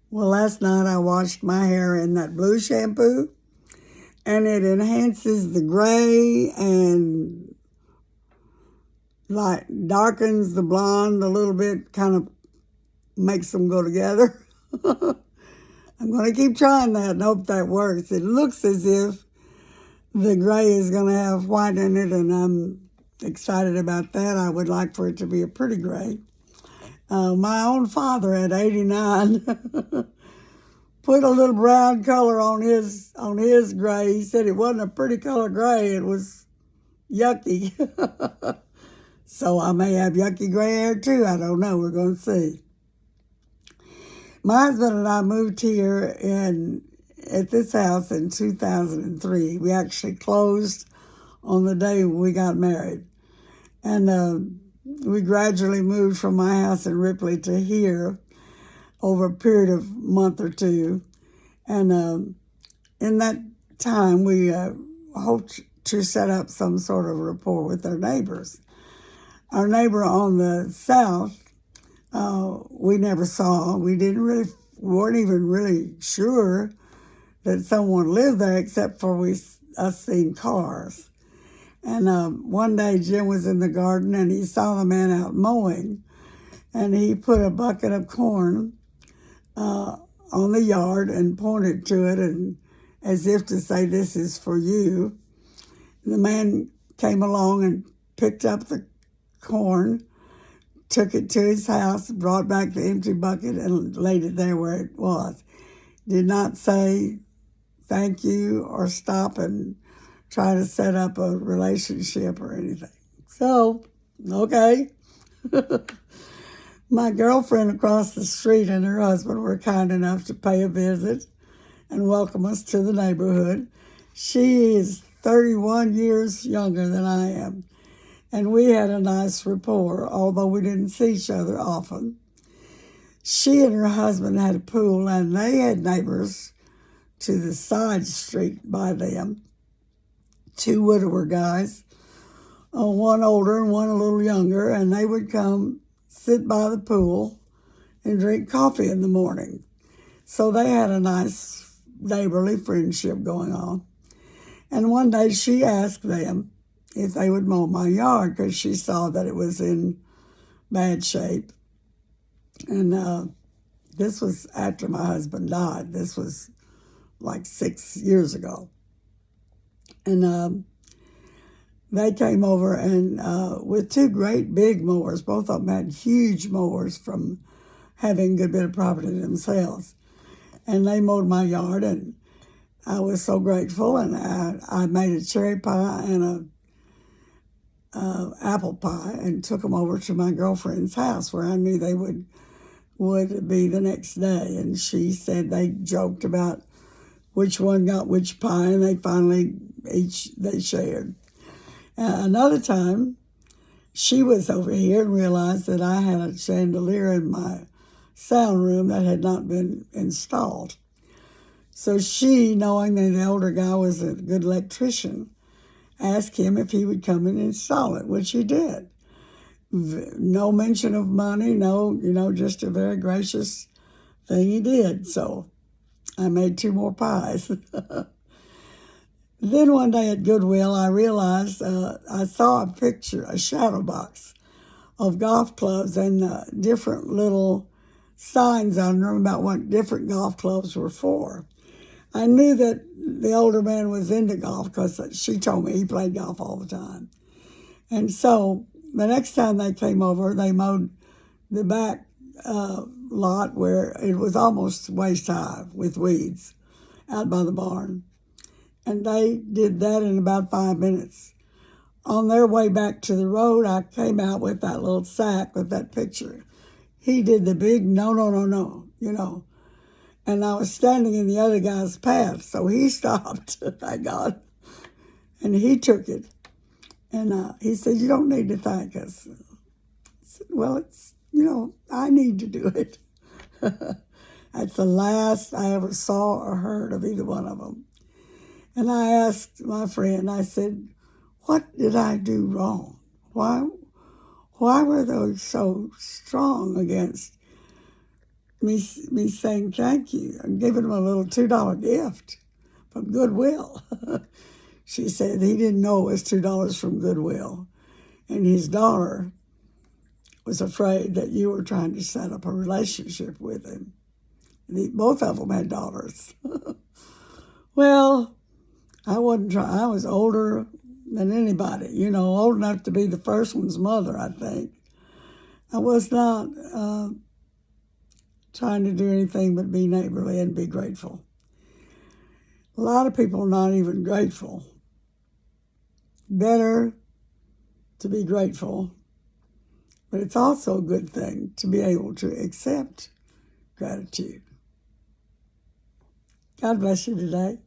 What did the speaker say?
Well, last night I washed my hair in that blue shampoo, and it enhances the gray and like darkens the blonde a little bit, kind of makes them go together. I'm going to keep trying that and hope that works. It looks as if the gray is going to have white in it, and I'm excited about that. I would like for it to be a pretty gray. My own father at 89 put a little brown color on his gray. He said it wasn't a pretty color gray. It was yucky. So I may have yucky gray hair too. I don't know. We're going to see. My husband and I moved here at this house in 2003. We actually closed on the day we got married. And we gradually moved from my house in Ripley to here over a period of a month or two. And in that time, we hoped to set up some sort of rapport with our neighbors. Our neighbor on the south, we never saw. Weren't even really sure that someone lived there, except for us seeing cars. And one day Jim was in the garden and he saw the man out mowing, and he put a bucket of corn on the yard and pointed to it, and as if to say, "This is for you." And the man came along and picked up the corn, took it to his house, brought back the empty bucket, and laid it there where it was. Did not say thank you or stop and try to set up a relationship or anything. So, okay. My girlfriend across the street and her husband were kind enough to pay a visit and welcome us to the neighborhood. She is 31 years younger than I am, and we had a nice rapport, although we didn't see each other often. She and her husband had a pool, and they had neighbors to the side street by them, two widower guys, one older and one a little younger, and they would come sit by the pool and drink coffee in the morning. So they had a nice neighborly friendship going on. And one day she asked them if they would mow my yard because she saw that it was in bad shape. And this was after my husband died. This was like 6 years ago. And they came over and with two great big mowers. Both of them had huge mowers from having a good bit of property themselves. And they mowed my yard, and I was so grateful. And I made a cherry pie and a apple pie and took them over to my girlfriend's house where I knew they would be the next day. And she said they joked about which one got which pie, and they finally they shared. Another time, she was over here and realized that I had a chandelier in my sound room that had not been installed. So she, knowing that the older guy was a good electrician, asked him if he would come and install it, which he did. No mention of money, just a very gracious thing he did. So I made two more pies. Then one day at Goodwill, I realized I saw a shadow box of golf clubs and different little signs on them about what different golf clubs were for. I knew that the older man was into golf because she told me he played golf all the time. And so the next time they came over, they mowed the back lot where it was almost waist high with weeds out by the barn. And they did that in about 5 minutes. On their way back to the road, I came out with that little sack with that picture. He did the big no, and I was standing in the other guy's path, so he stopped, thank God, and he took it. And he said, "You don't need to thank us." I said, "Well, I need to do it." That's the last I ever saw or heard of either one of them. And I asked my friend, I said, "What did I do wrong? Why were they so strong against me saying thank you and giving him a little $2 gift from Goodwill. She said he didn't know it was $2 from Goodwill, and his daughter was afraid that you were trying to set up a relationship with him. Both of them had daughters. Well, I wasn't trying. I was older than anybody, old enough to be the first one's mother, I think. I was not trying to do anything but be neighborly and be grateful. A lot of people are not even grateful. Better to be grateful, but it's also a good thing to be able to accept gratitude. God bless you today.